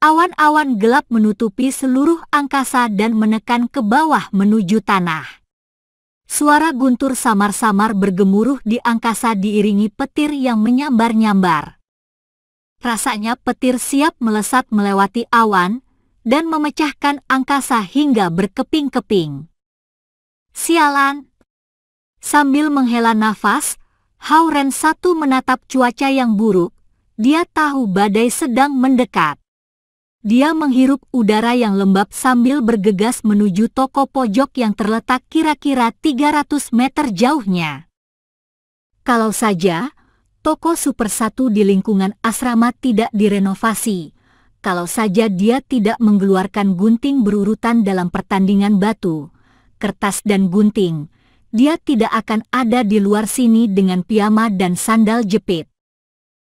Awan-awan gelap menutupi seluruh angkasa dan menekan ke bawah menuju tanah. Suara guntur samar-samar bergemuruh di angkasa diiringi petir yang menyambar-nyambar. Rasanya petir siap melesat melewati awan dan memecahkan angkasa hingga berkeping-keping. Sialan! Sambil menghela nafas, Howren I menatap cuaca yang buruk. Dia tahu badai sedang mendekat. Dia menghirup udara yang lembab sambil bergegas menuju toko pojok yang terletak kira-kira 300 meter jauhnya. Kalau saja toko Super 1 di lingkungan asrama tidak direnovasi, kalau saja dia tidak mengeluarkan gunting berurutan dalam pertandingan batu, kertas dan gunting, dia tidak akan ada di luar sini dengan piyama dan sandal jepit.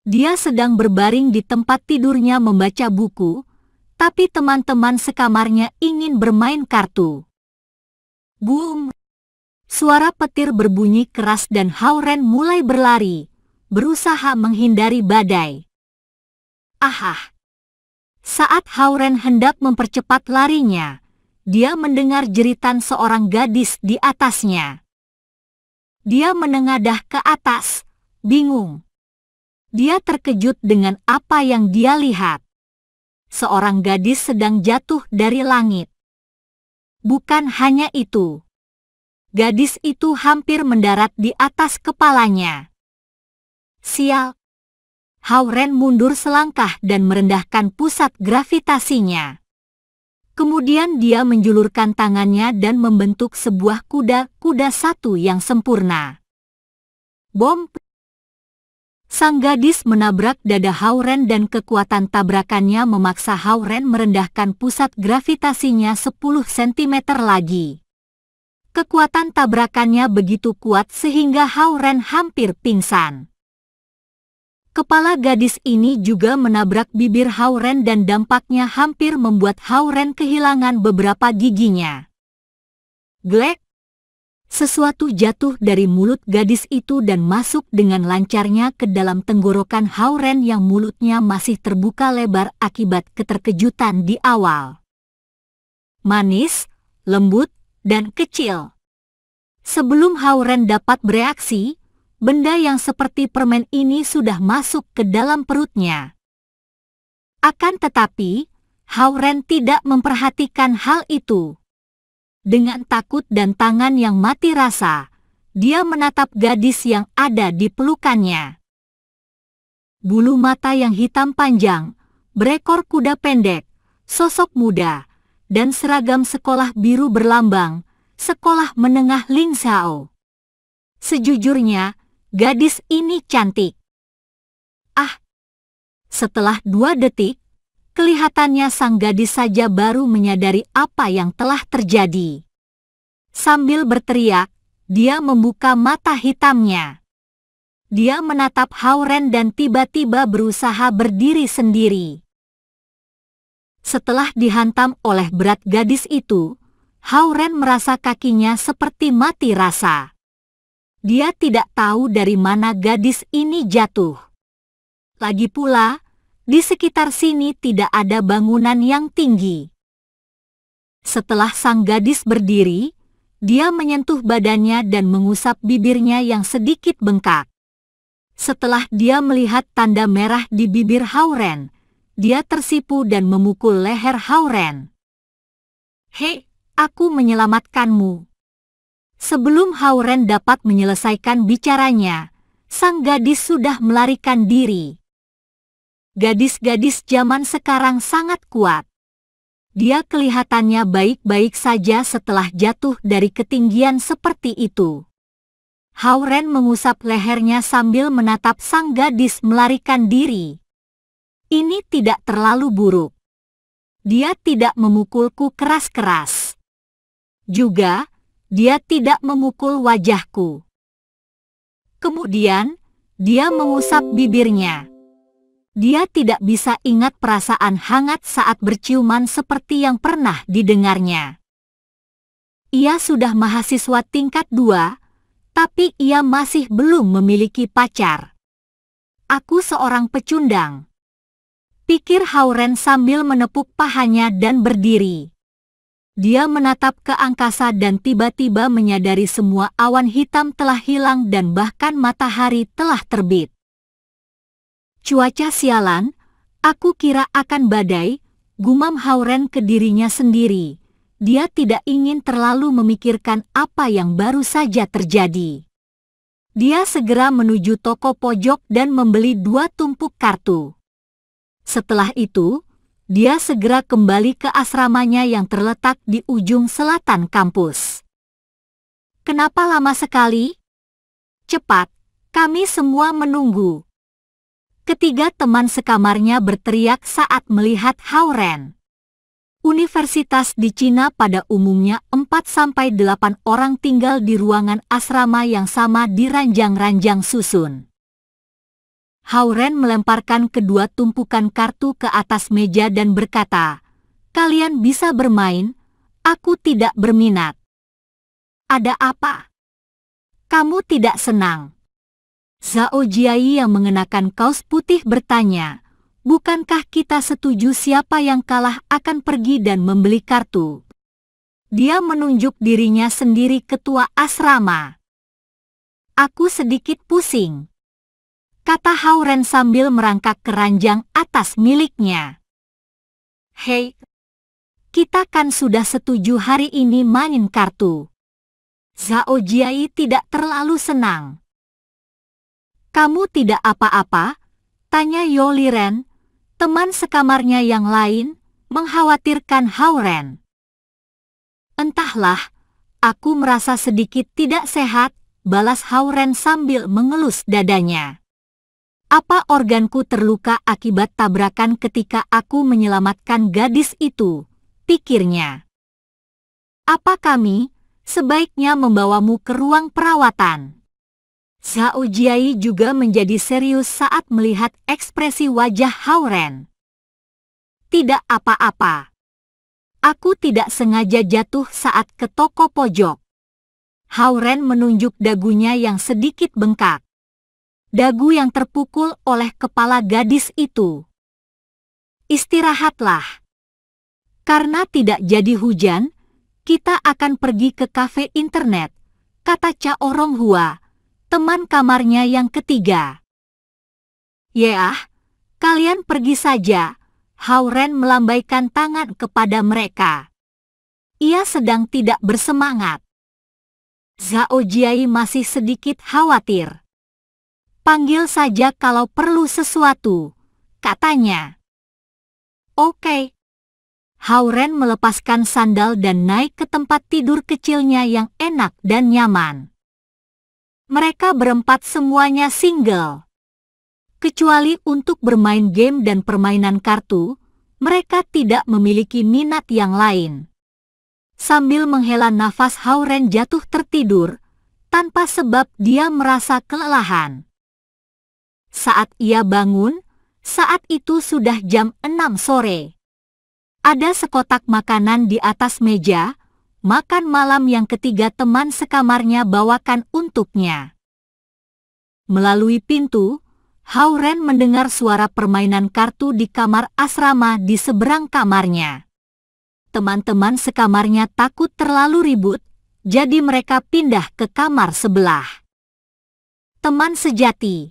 Dia sedang berbaring di tempat tidurnya membaca buku, tapi teman-teman sekamarnya ingin bermain kartu. Boom! Suara petir berbunyi keras dan Howren mulai berlari, berusaha menghindari badai. Ahah! Saat Howren hendak mempercepat larinya, dia mendengar jeritan seorang gadis di atasnya. Dia menengadah ke atas, bingung. Dia terkejut dengan apa yang dia lihat. Seorang gadis sedang jatuh dari langit. Bukan hanya itu. Gadis itu hampir mendarat di atas kepalanya. Sial! Howren mundur selangkah dan merendahkan pusat gravitasinya. Kemudian dia menjulurkan tangannya dan membentuk sebuah kuda satu yang sempurna. Bom! Sang gadis menabrak dada Howren dan kekuatan tabrakannya memaksa Howren merendahkan pusat gravitasinya 10 cm lagi. Kekuatan tabrakannya begitu kuat sehingga Howren hampir pingsan. Kepala gadis ini juga menabrak bibir Howren dan dampaknya hampir membuat Howren kehilangan beberapa giginya. Glek! Sesuatu jatuh dari mulut gadis itu dan masuk dengan lancarnya ke dalam tenggorokan Howren yang mulutnya masih terbuka lebar akibat keterkejutan di awal. Manis, lembut, dan kecil. Sebelum Howren dapat bereaksi, benda yang seperti permen ini sudah masuk ke dalam perutnya. Akan tetapi, Howren tidak memperhatikan hal itu. Dengan takut dan tangan yang mati rasa, dia menatap gadis yang ada di pelukannya. Bulu mata yang hitam panjang, berekor kuda pendek, sosok muda, dan seragam sekolah biru berlambang, Sekolah Menengah Lingzhou. Sejujurnya, gadis ini cantik. Ah! Setelah 2 detik, kelihatannya sang gadis saja baru menyadari apa yang telah terjadi. Sambil berteriak, dia membuka mata hitamnya. Dia menatap Howren dan tiba-tiba berusaha berdiri sendiri. Setelah dihantam oleh berat gadis itu, Howren merasa kakinya seperti mati rasa. Dia tidak tahu dari mana gadis ini jatuh. Lagi pula, di sekitar sini tidak ada bangunan yang tinggi. Setelah sang gadis berdiri, dia menyentuh badannya dan mengusap bibirnya yang sedikit bengkak. Setelah dia melihat tanda merah di bibir Howren, dia tersipu dan memukul leher Howren. "Hei, aku menyelamatkanmu." Sebelum Howren dapat menyelesaikan bicaranya, sang gadis sudah melarikan diri. Gadis-gadis zaman sekarang sangat kuat. Dia kelihatannya baik-baik saja setelah jatuh dari ketinggian seperti itu. Howren mengusap lehernya sambil menatap sang gadis melarikan diri. Ini tidak terlalu buruk. Dia tidak memukulku keras-keras. Juga, dia tidak memukul wajahku. Kemudian, dia mengusap bibirnya. Dia tidak bisa ingat perasaan hangat saat berciuman seperti yang pernah didengarnya. Ia sudah mahasiswa tingkat 2, tapi ia masih belum memiliki pacar. Aku seorang pecundang. pikir Hauren sambil menepuk pahanya dan berdiri. Dia menatap ke angkasa dan tiba-tiba menyadari semua awan hitam telah hilang dan bahkan matahari telah terbit. Cuaca sialan, aku kira akan badai, gumam Hauren ke dirinya sendiri. Dia tidak ingin terlalu memikirkan apa yang baru saja terjadi. Dia segera menuju toko pojok dan membeli 2 tumpuk kartu. Setelah itu, dia segera kembali ke asramanya yang terletak di ujung selatan kampus. Kenapa lama sekali? Cepat, kami semua menunggu. Ketiga teman sekamarnya berteriak saat melihat Hauren. Universitas di Cina pada umumnya 4-8 orang tinggal di ruangan asrama yang sama di ranjang-ranjang susun. Hauren melemparkan kedua tumpukan kartu ke atas meja dan berkata, "Kalian bisa bermain, aku tidak berminat." "Ada apa? Kamu tidak senang?" Zhao Jiai yang mengenakan kaos putih bertanya. "Bukankah kita setuju siapa yang kalah akan pergi dan membeli kartu?" Dia menunjuk dirinya sendiri ketua asrama. "Aku sedikit pusing," kata Hauren sambil merangkak ke ranjang atas miliknya. "Hei, kita kan sudah setuju hari ini main kartu." Zhao Jiai tidak terlalu senang. "Kamu tidak apa-apa?" tanya Yo Liren. Teman sekamarnya yang lain mengkhawatirkan Hauren. "Entahlah, aku merasa sedikit tidak sehat," balas Hauren sambil mengelus dadanya. "Apa organku terluka akibat tabrakan ketika aku menyelamatkan gadis itu?" pikirnya. "Apa kami sebaiknya membawamu ke ruang perawatan?" Zhao Jiai juga menjadi serius saat melihat ekspresi wajah Hauren. "Tidak apa-apa. Aku tidak sengaja jatuh saat ke toko pojok." Hauren menunjuk dagunya yang sedikit bengkak. Dagu yang terpukul oleh kepala gadis itu. "Istirahatlah. Karena tidak jadi hujan, kita akan pergi ke kafe internet," kata Cha Oronghua, teman kamarnya yang ketiga. "Yah, kalian pergi saja." Hauren melambaikan tangan kepada mereka. Ia sedang tidak bersemangat. Zhao Jiai masih sedikit khawatir. "Panggil saja kalau perlu sesuatu," katanya. "Oke." Hauren melepaskan sandal dan naik ke tempat tidur kecilnya yang enak dan nyaman. Mereka berempat semuanya single. Kecuali untuk bermain game dan permainan kartu, mereka tidak memiliki minat yang lain. Sambil menghela nafas Hauren jatuh tertidur, tanpa sebab dia merasa kelelahan. Saat ia bangun, saat itu sudah jam 6 sore. Ada sekotak makanan di atas meja, makan malam yang ketiga teman sekamarnya bawakan untuknya. Melalui pintu, Hauren mendengar suara permainan kartu di kamar asrama di seberang kamarnya. Teman-teman sekamarnya takut terlalu ribut, jadi mereka pindah ke kamar sebelah. Teman sejati.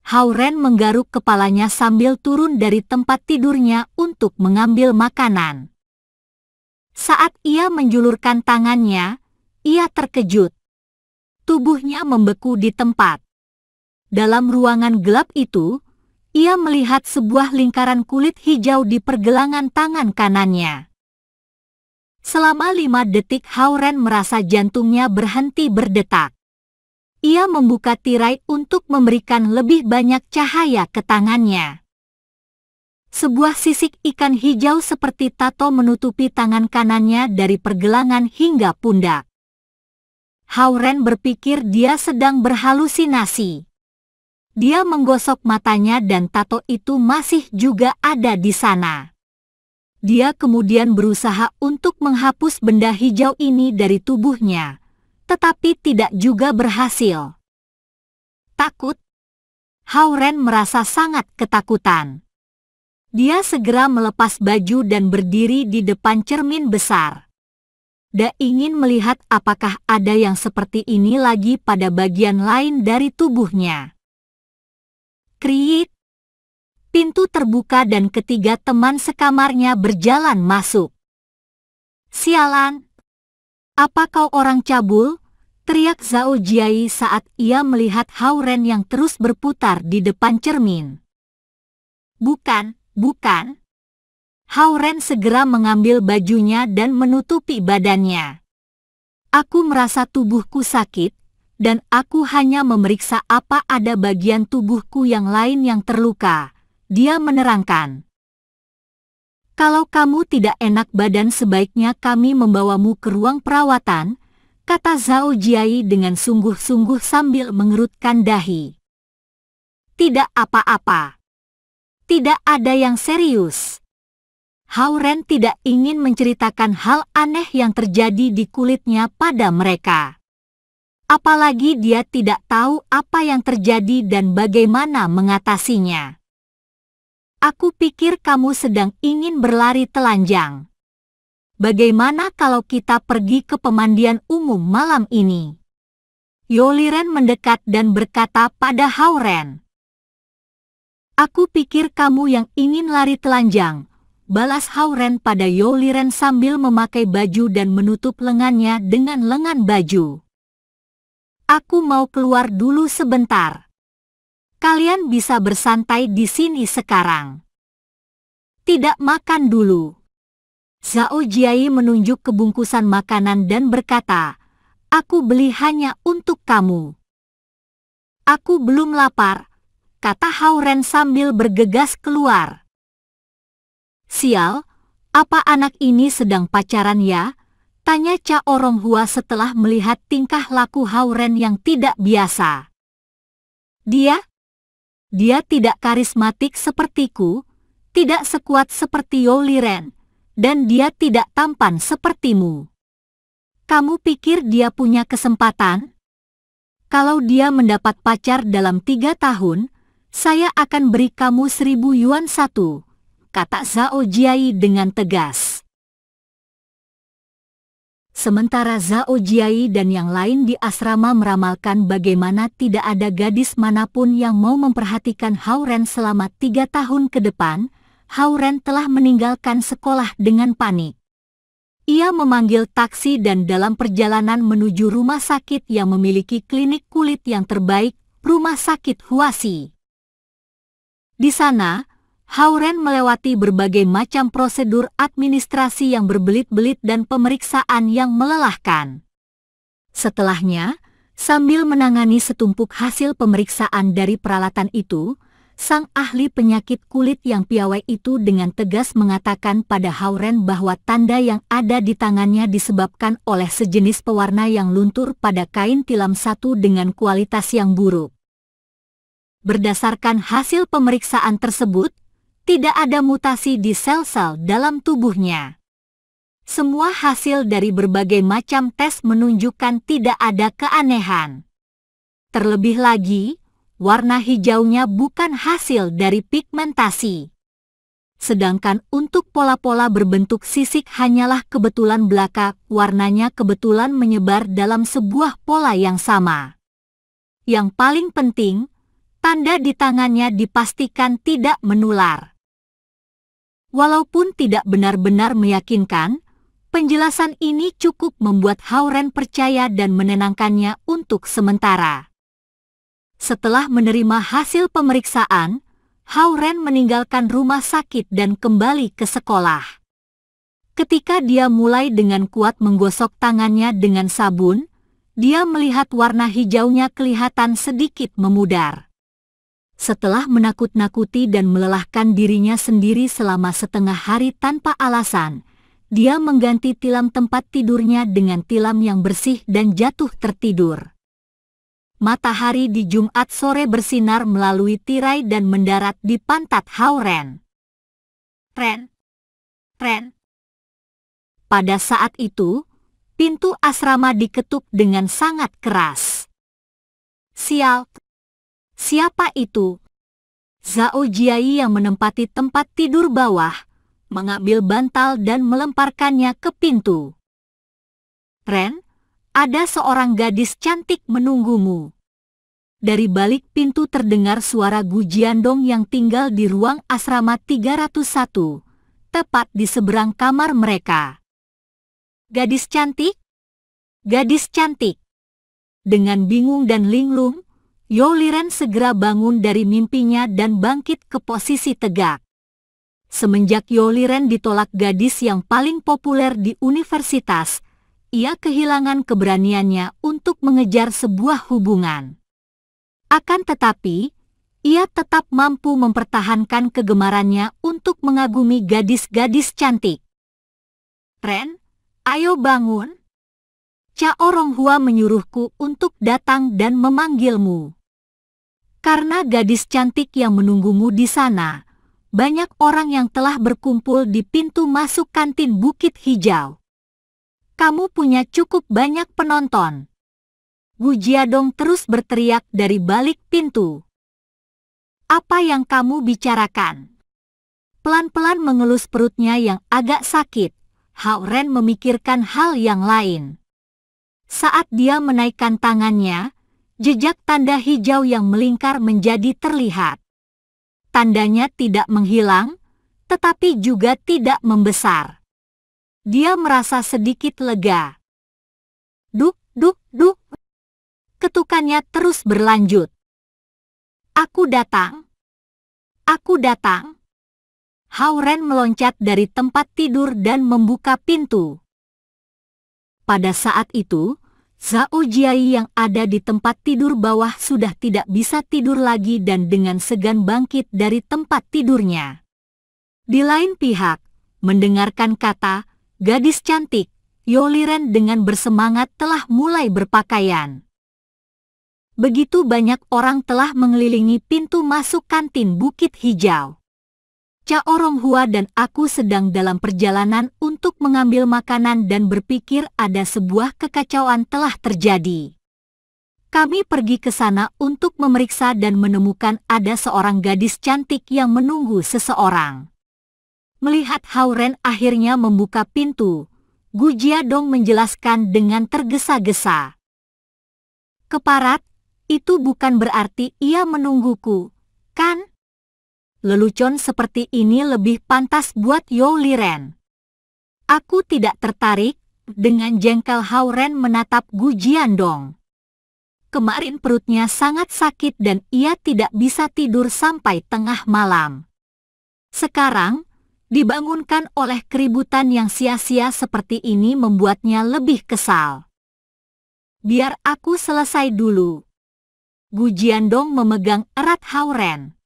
Hauren menggaruk kepalanya sambil turun dari tempat tidurnya untuk mengambil makanan. Saat ia menjulurkan tangannya, ia terkejut. Tubuhnya membeku di tempat. Dalam ruangan gelap itu, ia melihat sebuah lingkaran kulit hijau di pergelangan tangan kanannya. Selama 5 detik Hauren merasa jantungnya berhenti berdetak. Ia membuka tirai untuk memberikan lebih banyak cahaya ke tangannya. Sebuah sisik ikan hijau seperti tato menutupi tangan kanannya dari pergelangan hingga pundak. Hauren berpikir dia sedang berhalusinasi. Dia menggosok matanya dan tato itu masih juga ada di sana. Dia kemudian berusaha untuk menghapus benda hijau ini dari tubuhnya, tetapi tidak juga berhasil. Takut? Hauren merasa sangat ketakutan. Dia segera melepas baju dan berdiri di depan cermin besar. Dia ingin melihat apakah ada yang seperti ini lagi pada bagian lain dari tubuhnya. Kriik! Pintu terbuka dan ketiga teman sekamarnya berjalan masuk. Sialan! Apa kau orang cabul? Teriak Zhao Jiai saat ia melihat Hao-Ren yang terus berputar di depan cermin. Bukan. Bukan. Hao-Ren segera mengambil bajunya dan menutupi badannya. Aku merasa tubuhku sakit, dan aku hanya memeriksa apa ada bagian tubuhku yang lain yang terluka, dia menerangkan. Kalau kamu tidak enak badan sebaiknya kami membawamu ke ruang perawatan, kata Zhao Jiai dengan sungguh-sungguh sambil mengerutkan dahi. Tidak apa-apa. Tidak ada yang serius. Hao-Ren tidak ingin menceritakan hal aneh yang terjadi di kulitnya pada mereka. Apalagi dia tidak tahu apa yang terjadi dan bagaimana mengatasinya. Aku pikir kamu sedang ingin berlari telanjang. Bagaimana kalau kita pergi ke pemandian umum malam ini? Yoliren mendekat dan berkata pada Hao-Ren. Aku pikir kamu yang ingin lari telanjang, balas Hao-Ren pada Yoliren sambil memakai baju dan menutup lengannya dengan lengan baju. Aku mau keluar dulu sebentar. Kalian bisa bersantai di sini sekarang. Tidak makan dulu. Zhao Jiai menunjuk ke bungkusan makanan dan berkata, aku beli hanya untuk kamu. Aku belum lapar, kata Hao-Ren sambil bergegas keluar. Sial, apa anak ini sedang pacaran ya? Tanya Cha Oronghua setelah melihat tingkah laku Hao-Ren yang tidak biasa. Dia tidak karismatik sepertiku, tidak sekuat seperti Yoliren, dan dia tidak tampan sepertimu. Kamu pikir dia punya kesempatan? Kalau dia mendapat pacar dalam 3 tahun, saya akan beri kamu 1.000 yuan satu, kata Zhao Jiai dengan tegas. Sementara Zhao Jiai dan yang lain di asrama meramalkan bagaimana tidak ada gadis manapun yang mau memperhatikan Hao-Ren selama 3 tahun ke depan, Hao-Ren telah meninggalkan sekolah dengan panik. Ia memanggil taksi dan dalam perjalanan menuju rumah sakit yang memiliki klinik kulit yang terbaik, Rumah Sakit Huasi. Di sana, Hao-Ren melewati berbagai macam prosedur administrasi yang berbelit-belit dan pemeriksaan yang melelahkan. Setelahnya, sambil menangani setumpuk hasil pemeriksaan dari peralatan itu, sang ahli penyakit kulit yang piawai itu dengan tegas mengatakan pada Hao-Ren bahwa tanda yang ada di tangannya disebabkan oleh sejenis pewarna yang luntur pada kain tilam satu dengan kualitas yang buruk. Berdasarkan hasil pemeriksaan tersebut, tidak ada mutasi di sel-sel dalam tubuhnya. Semua hasil dari berbagai macam tes menunjukkan tidak ada keanehan. Terlebih lagi, warna hijaunya bukan hasil dari pigmentasi. Sedangkan untuk pola-pola berbentuk sisik hanyalah kebetulan belaka, warnanya kebetulan menyebar dalam sebuah pola yang sama. Yang paling penting, tanda di tangannya dipastikan tidak menular. Walaupun tidak benar-benar meyakinkan, penjelasan ini cukup membuat Hao-Ren percaya dan menenangkannya untuk sementara. Setelah menerima hasil pemeriksaan, Hao-Ren meninggalkan rumah sakit dan kembali ke sekolah. Ketika dia mulai dengan kuat menggosok tangannya dengan sabun, dia melihat warna hijaunya kelihatan sedikit memudar. Setelah menakut-nakuti dan melelahkan dirinya sendiri selama setengah hari tanpa alasan, dia mengganti tilam tempat tidurnya dengan tilam yang bersih dan jatuh tertidur. Matahari di Jumat sore bersinar melalui tirai dan mendarat di pantat Hao-Ren. Ren. Pada saat itu, pintu asrama diketuk dengan sangat keras. Sial. Siapa itu? Zhao Jiai yang menempati tempat tidur bawah, mengambil bantal dan melemparkannya ke pintu. Ren, ada seorang gadis cantik menunggumu. Dari balik pintu terdengar suara Gu Jiandong yang tinggal di ruang asrama 301, tepat di seberang kamar mereka. Gadis cantik? Gadis cantik. Dengan bingung dan linglung, Yo Liren segera bangun dari mimpinya dan bangkit ke posisi tegak. Semenjak Yo Liren ditolak gadis yang paling populer di universitas, ia kehilangan keberaniannya untuk mengejar sebuah hubungan. Akan tetapi, ia tetap mampu mempertahankan kegemarannya untuk mengagumi gadis-gadis cantik. Ren, ayo bangun. Cha Oronghua menyuruhku untuk datang dan memanggilmu. Karena gadis cantik yang menunggumu di sana, banyak orang yang telah berkumpul di pintu masuk kantin Bukit Hijau. Kamu punya cukup banyak penonton. Gu Jiadong terus berteriak dari balik pintu. Apa yang kamu bicarakan? Pelan-pelan mengelus perutnya yang agak sakit, Hao Ren memikirkan hal yang lain. Saat dia menaikkan tangannya, jejak tanda hijau yang melingkar menjadi terlihat. Tandanya tidak menghilang, tetapi juga tidak membesar. Dia merasa sedikit lega. Duk, duk, duk. Ketukannya terus berlanjut. Aku datang. Aku datang. Hao Ren meloncat dari tempat tidur dan membuka pintu. Pada saat itu, Zhao Jiai yang ada di tempat tidur bawah sudah tidak bisa tidur lagi dan dengan segan bangkit dari tempat tidurnya. Di lain pihak, mendengarkan kata gadis cantik, Yo Liren dengan bersemangat telah mulai berpakaian. Begitu banyak orang telah mengelilingi pintu masuk kantin Bukit Hijau. Cha Oronghua dan aku sedang dalam perjalanan untuk mengambil makanan dan berpikir ada sebuah kekacauan telah terjadi. Kami pergi ke sana untuk memeriksa dan menemukan ada seorang gadis cantik yang menunggu seseorang. Melihat Hao Ren akhirnya membuka pintu, Gu Jiadong menjelaskan dengan tergesa-gesa. Keparat, itu bukan berarti ia menungguku, kan? Lelucon seperti ini lebih pantas buat Yo Liren. Aku tidak tertarik. Dengan jengkel Hao Ren menatap Gu Jiandong. Kemarin perutnya sangat sakit dan ia tidak bisa tidur sampai tengah malam. Sekarang, dibangunkan oleh keributan yang sia-sia seperti ini membuatnya lebih kesal. Biar aku selesai dulu. Gu Jiandong memegang erat Hao Ren.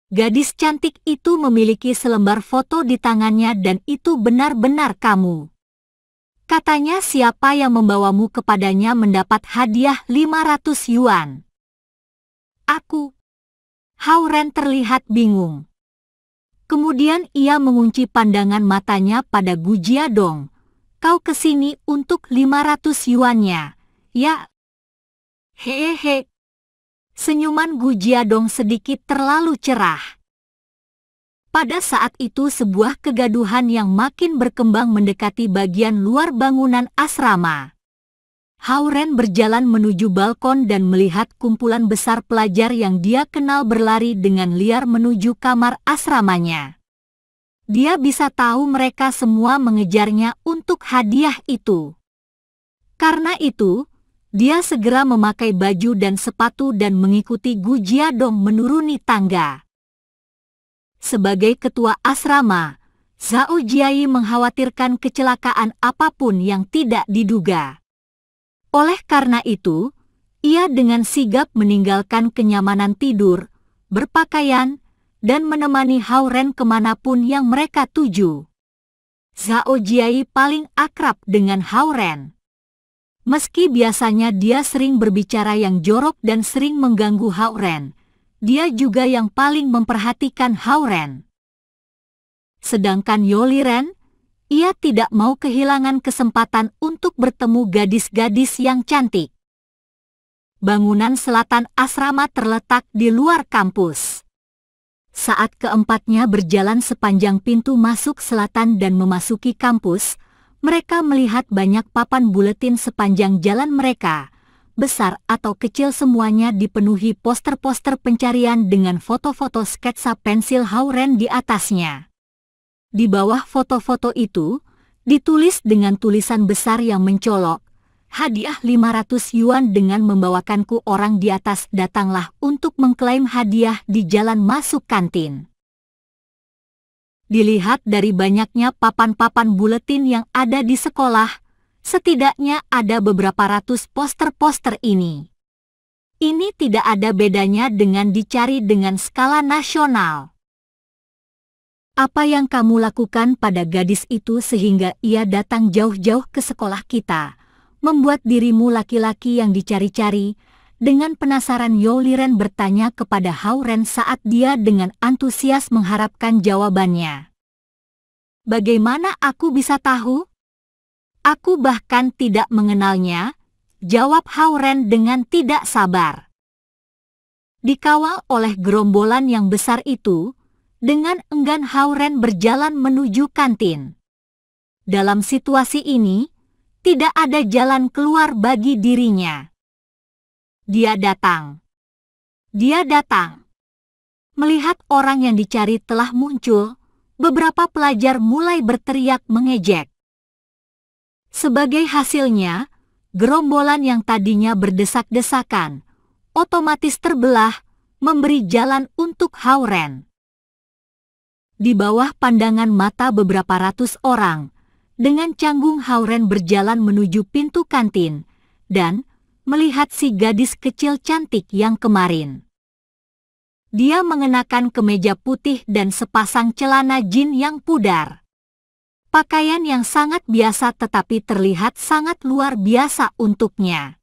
Gadis cantik itu memiliki selembar foto di tangannya dan itu benar-benar kamu. Katanya siapa yang membawamu kepadanya mendapat hadiah 500 yuan. Aku. Hao Ren terlihat bingung. Kemudian ia mengunci pandangan matanya pada Gu Jiadong. Kau kesini untuk 500 yuannya, ya? Hehehe. Senyuman Gu Jiadong sedikit terlalu cerah. Pada saat itu sebuah kegaduhan yang makin berkembang mendekati bagian luar bangunan asrama. Hao Ren berjalan menuju balkon dan melihat kumpulan besar pelajar yang dia kenal berlari dengan liar menuju kamar asramanya. Dia bisa tahu mereka semua mengejarnya untuk hadiah itu. Karena itu, dia segera memakai baju dan sepatu dan mengikuti Gu Jiadong menuruni tangga. Sebagai ketua asrama, Zhao Jiai mengkhawatirkan kecelakaan apapun yang tidak diduga. Oleh karena itu, ia dengan sigap meninggalkan kenyamanan tidur, berpakaian, dan menemani Hao Ren kemanapun yang mereka tuju. Zhao Jiai paling akrab dengan Hao Ren. Meski biasanya dia sering berbicara yang jorok dan sering mengganggu Hao Ren, dia juga yang paling memperhatikan Hao Ren. Sedangkan Yo Liren, ia tidak mau kehilangan kesempatan untuk bertemu gadis-gadis yang cantik. Bangunan selatan asrama terletak di luar kampus. Saat keempatnya berjalan sepanjang pintu masuk selatan dan memasuki kampus, mereka melihat banyak papan buletin sepanjang jalan mereka. Besar atau kecil semuanya dipenuhi poster-poster pencarian dengan foto-foto sketsa pensil Hauren di atasnya. Di bawah foto-foto itu, ditulis dengan tulisan besar yang mencolok, "Hadiah 500 yuan dengan membawakanku orang di atas, datanglah untuk mengklaim hadiah di jalan masuk kantin." Dilihat dari banyaknya papan-papan buletin yang ada di sekolah, setidaknya ada beberapa ratus poster-poster ini. Ini tidak ada bedanya dengan dicari dengan skala nasional. Apa yang kamu lakukan pada gadis itu sehingga ia datang jauh-jauh ke sekolah kita, membuat dirimu laki-laki yang dicari-cari? Dengan penasaran Yao Liren bertanya kepada Hauren saat dia dengan antusias mengharapkan jawabannya. "Bagaimana aku bisa tahu? Aku bahkan tidak mengenalnya," jawab Hauren dengan tidak sabar. Dikawal oleh gerombolan yang besar itu, dengan enggan Hauren berjalan menuju kantin. Dalam situasi ini, tidak ada jalan keluar bagi dirinya. Dia datang. Melihat orang yang dicari telah muncul, beberapa pelajar mulai berteriak mengejek. Sebagai hasilnya, gerombolan yang tadinya berdesak-desakan, otomatis terbelah, memberi jalan untuk Hauren. Di bawah pandangan mata beberapa ratus orang, dengan canggung Hauren berjalan menuju pintu kantin, dan melihat si gadis kecil cantik yang kemarin. Dia mengenakan kemeja putih dan sepasang celana jin yang pudar. Pakaian yang sangat biasa tetapi terlihat sangat luar biasa untuknya.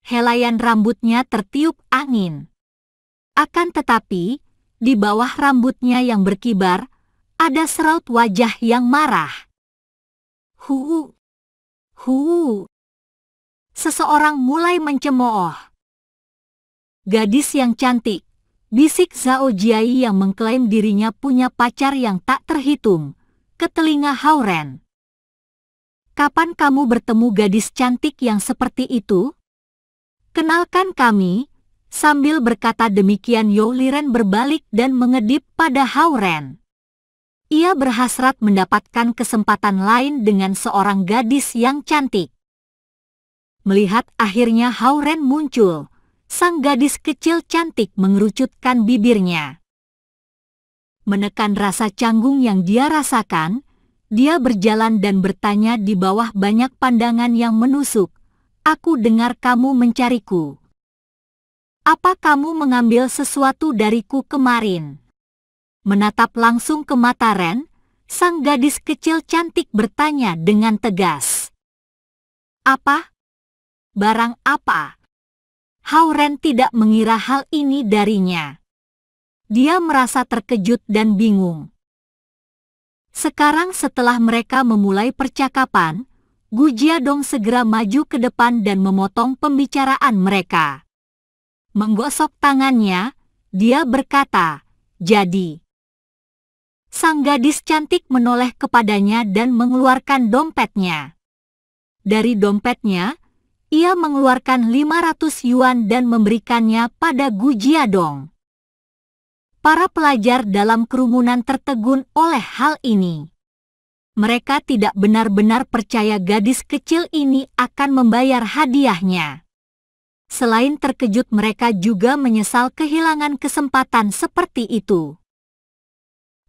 Helaian rambutnya tertiup angin. Akan tetapi, di bawah rambutnya yang berkibar, ada seraut wajah yang marah. Hu. Seseorang mulai mencemooh. "Gadis yang cantik," bisik Zhao Jiai yang mengklaim dirinya punya pacar yang tak terhitung, ke telinga Hauren. "Kapan kamu bertemu gadis cantik yang seperti itu? Kenalkan kami." Sambil berkata demikian, Yao Liren berbalik dan mengedip pada Hauren. Ia berhasrat mendapatkan kesempatan lain dengan seorang gadis yang cantik. Melihat akhirnya Hauren muncul, sang gadis kecil cantik mengerucutkan bibirnya. Menekan rasa canggung yang dia rasakan, dia berjalan dan bertanya di bawah banyak pandangan yang menusuk, "Aku dengar kamu mencariku. Apa kamu mengambil sesuatu dariku kemarin?" Menatap langsung ke mata Ren, sang gadis kecil cantik bertanya dengan tegas. "Apa? Barang apa?" Hauren tidak mengira hal ini darinya. Dia merasa terkejut dan bingung. Sekarang setelah mereka memulai percakapan, Gu Jiadong segera maju ke depan dan memotong pembicaraan mereka. Menggosok tangannya, dia berkata, "Jadi." Sang gadis cantik menoleh kepadanya dan mengeluarkan dompetnya. Dari dompetnya, ia mengeluarkan 500 yuan dan memberikannya pada Gu Jiadong. Para pelajar dalam kerumunan tertegun oleh hal ini. Mereka tidak benar-benar percaya gadis kecil ini akan membayar hadiahnya. Selain terkejut, mereka juga menyesal kehilangan kesempatan seperti itu.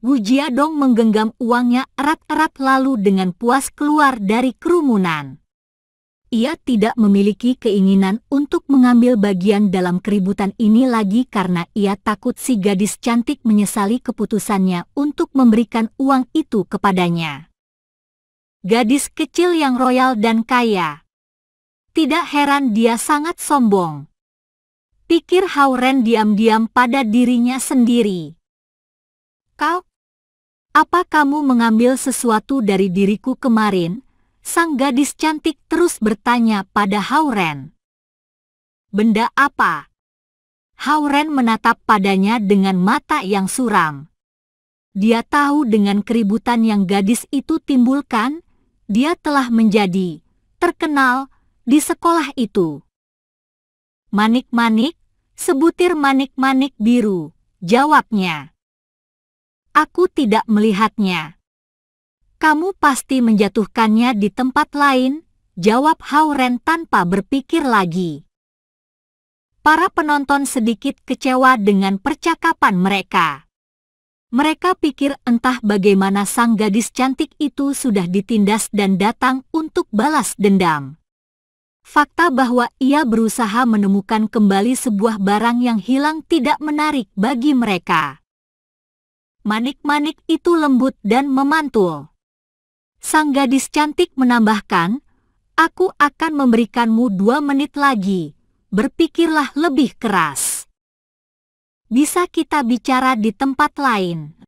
Gu Jiadong menggenggam uangnya erat-erat lalu dengan puas keluar dari kerumunan. Ia tidak memiliki keinginan untuk mengambil bagian dalam keributan ini lagi karena ia takut si gadis cantik menyesali keputusannya untuk memberikan uang itu kepadanya. Gadis kecil yang royal dan kaya. Tidak heran dia sangat sombong. Pikir Hauren diam-diam pada dirinya sendiri. Apa kamu mengambil sesuatu dari diriku kemarin?" Sang gadis cantik terus bertanya pada Hauren. "Benda apa?" Hao-Ren menatap padanya dengan mata yang suram. Dia tahu dengan keributan yang gadis itu timbulkan, dia telah menjadi terkenal di sekolah itu. Manik-manik, sebutir manik-manik biru, jawabnya. Aku tidak melihatnya. Kamu pasti menjatuhkannya di tempat lain, jawab Hao-Ren tanpa berpikir lagi. Para penonton sedikit kecewa dengan percakapan mereka. Mereka pikir entah bagaimana sang gadis cantik itu sudah ditindas dan datang untuk balas dendam. Fakta bahwa ia berusaha menemukan kembali sebuah barang yang hilang tidak menarik bagi mereka. Manik-manik itu lembut dan memantul. Sang gadis cantik menambahkan, aku akan memberikanmu 2 menit lagi. Berpikirlah lebih keras. Bisa kita bicara di tempat lain.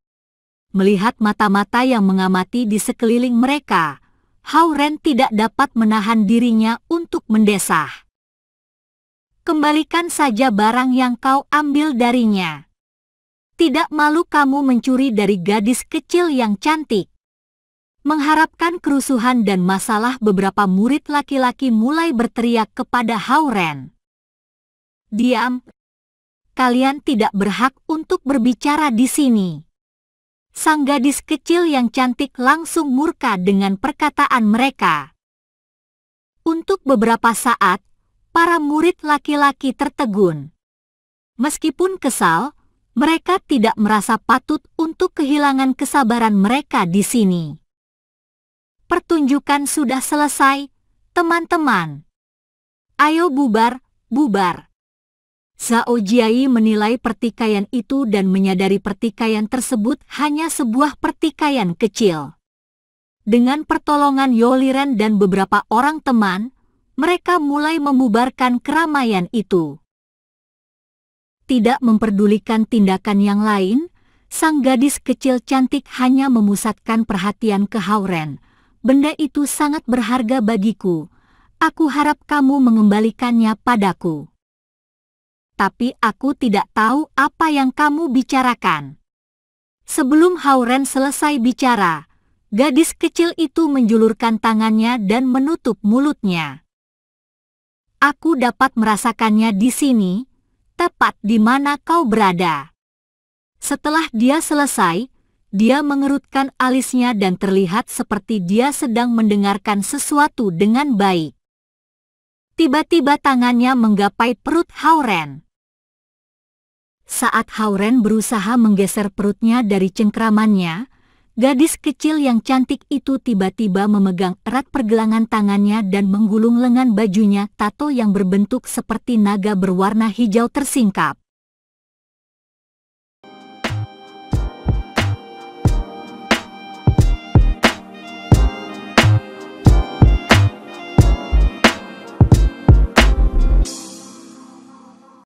Melihat mata-mata yang mengamati di sekeliling mereka, Hao-Ren tidak dapat menahan dirinya untuk mendesah. Kembalikan saja barang yang kau ambil darinya. Tidak malu kamu mencuri dari gadis kecil yang cantik. Mengharapkan kerusuhan dan masalah, beberapa murid laki-laki mulai berteriak kepada Hao-Ren. Diam. Kalian tidak berhak untuk berbicara di sini. Sang gadis kecil yang cantik langsung murka dengan perkataan mereka. Untuk beberapa saat, para murid laki-laki tertegun. Meskipun kesal, mereka tidak merasa patut untuk kehilangan kesabaran mereka di sini. Pertunjukan sudah selesai, teman-teman. Ayo bubar, bubar. Zhao Jiai menilai pertikaian itu dan menyadari pertikaian tersebut hanya sebuah pertikaian kecil. Dengan pertolongan You Liren dan beberapa orang teman, mereka mulai membubarkan keramaian itu. Tidak memperdulikan tindakan yang lain, sang gadis kecil cantik hanya memusatkan perhatian ke Hao-Ren. Benda itu sangat berharga bagiku. Aku harap kamu mengembalikannya padaku. Tapi aku tidak tahu apa yang kamu bicarakan. Sebelum Hao-Ren selesai bicara, gadis kecil itu menjulurkan tangannya dan menutup mulutnya. Aku dapat merasakannya di sini, tepat di mana kau berada. Setelah dia selesai, dia mengerutkan alisnya dan terlihat seperti dia sedang mendengarkan sesuatu dengan baik. Tiba-tiba tangannya menggapai perut Hao-Ren. Saat Hao-Ren berusaha menggeser perutnya dari cengkramannya, gadis kecil yang cantik itu tiba-tiba memegang erat pergelangan tangannya dan menggulung lengan bajunya. Tato yang berbentuk seperti naga berwarna hijau tersingkap.